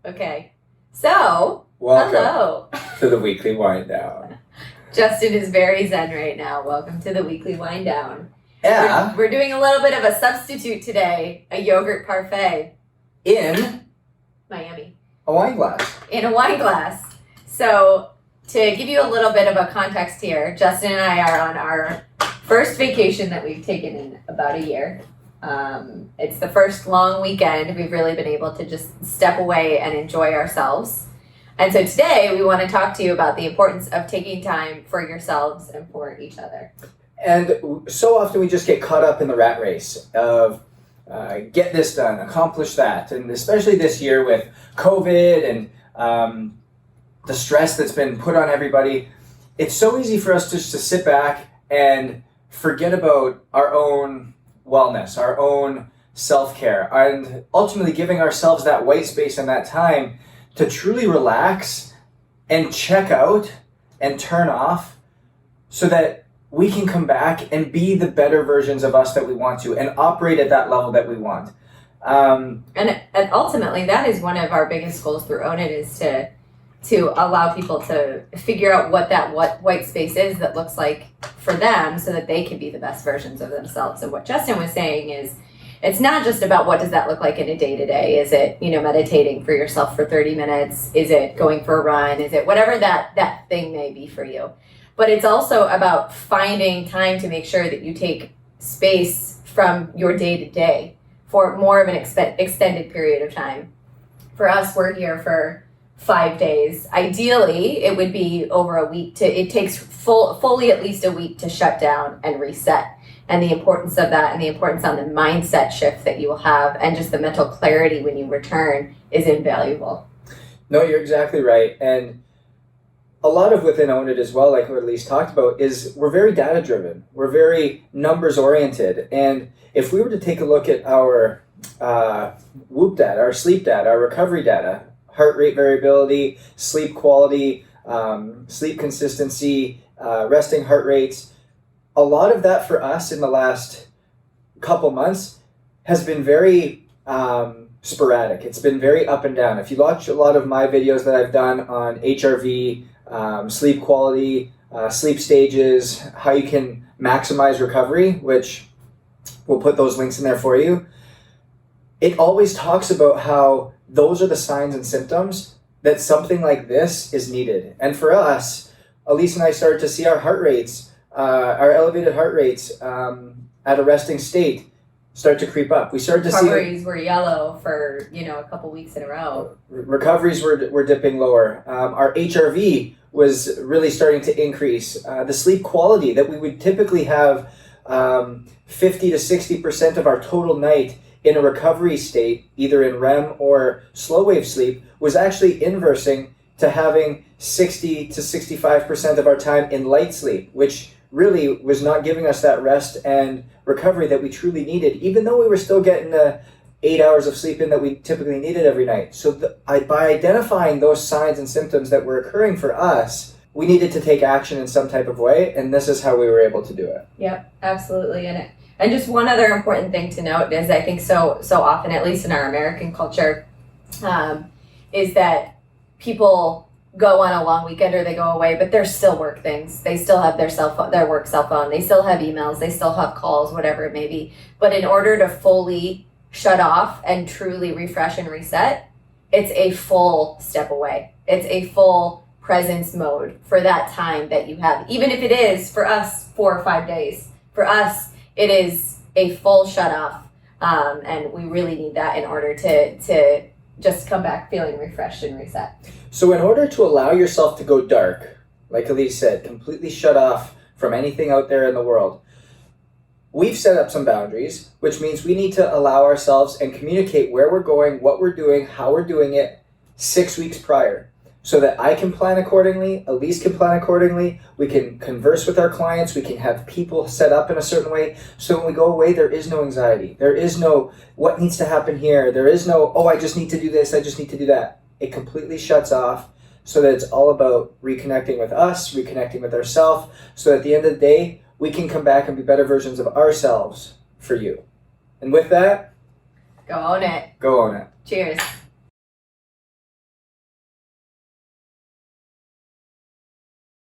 Okay. So, welcome hello to the weekly Winedown. Justin is very zen right now. Welcome to the weekly Winedown. Yeah. We're doing a little bit of a substitute today, a yogurt parfait. In Miami. a wine glass. In a wine glass. So, to give you a little bit of a context here, Justin and I are on our first vacation that we've taken in about a year. It's the first long weekend we've really been able to just step away and enjoy ourselves. And so today we want to talk to you about the importance of taking time for yourselves and for each other. And so often we just get caught up in the rat race of get this done, accomplish that. And especially this year with COVID and the stress that's been put on everybody, it's so easy for us just to sit back and forget about our own wellness, our own self-care, and ultimately giving ourselves that white space and that time to truly relax and check out and turn off so that we can come back and be the better versions of us that we want to and operate at that level that we want. And ultimately, that is one of our biggest goals through Own It, is to allow people to figure out what that white space is that looks like for them so that they can be the best versions of themselves. And what Justin was saying is, it's not just about what does that look like in a day-to-day. Is it, meditating for yourself for 30 minutes? Is it going for a run? Is it whatever that thing may be for you? But it's also about finding time to make sure that you take space from your day-to-day for more of an extended period of time. For us, we're here for 5 days. Ideally, it would be over a week. It takes fully at least a week to shut down and reset. And the importance of that, and the importance on the mindset shift that you will have, and just the mental clarity when you return, is invaluable. No, you're exactly right. And a lot of within Own It as well, like what Alyse talked about, is we're very data driven. We're very numbers oriented. And if we were to take a look at our WHOOP data, our sleep data, our recovery data, heart rate variability, sleep quality, sleep consistency, resting heart rates, a lot of that for us in the last couple months has been very sporadic. It's been very up and down. If you watch a lot of my videos that I've done on HRV, sleep quality, sleep stages, how you can maximize recovery, which we'll put those links in there for you, it always talks about how those are the signs and symptoms that something like this is needed. And for us, Alyse and I started to see our heart rates, our elevated heart rates at a resting state start to creep up. We started to see recoveries were yellow for a couple weeks in a row. Recoveries were dipping lower. Our HRV was really starting to increase. The sleep quality that we would typically have 50 to 60% of our total night in a recovery state, either in REM or slow wave sleep, was actually inversing to having 60 to 65% of our time in light sleep, which really was not giving us that rest and recovery that we truly needed, even though we were still getting the 8 hours of sleep in that we typically needed every night. So by identifying those signs and symptoms that were occurring for us, we needed to take action in some type of way, and this is how we were able to do it. Yep, absolutely. And just one other important thing to note is, I think so often, at least in our American culture, is that people go on a long weekend or they go away, but there's still work things. They still have their work cell phone. They still have emails. They still have calls, whatever it may be. But in order to fully shut off and truly refresh and reset, it's a full step away. It's a full presence mode for that time that you have. Even if it is, for us, 4 or 5 days. For us, it is a full shut off. And we really need that in order to just come back feeling refreshed and reset. So in order to allow yourself to go dark, like Alyse said, completely shut off from anything out there in the world, we've set up some boundaries, which means we need to allow ourselves and communicate where we're going, what we're doing, how we're doing it 6 weeks prior, so that I can plan accordingly, Alyse can plan accordingly, we can converse with our clients, we can have people set up in a certain way, so when we go away, there is no anxiety. There is no, what needs to happen here? There is no, oh, I just need to do this, I just need to do that. It completely shuts off, so that it's all about reconnecting with us, reconnecting with ourselves, so at the end of the day, we can come back and be better versions of ourselves for you. And with that, Go own it. Go own it. Cheers.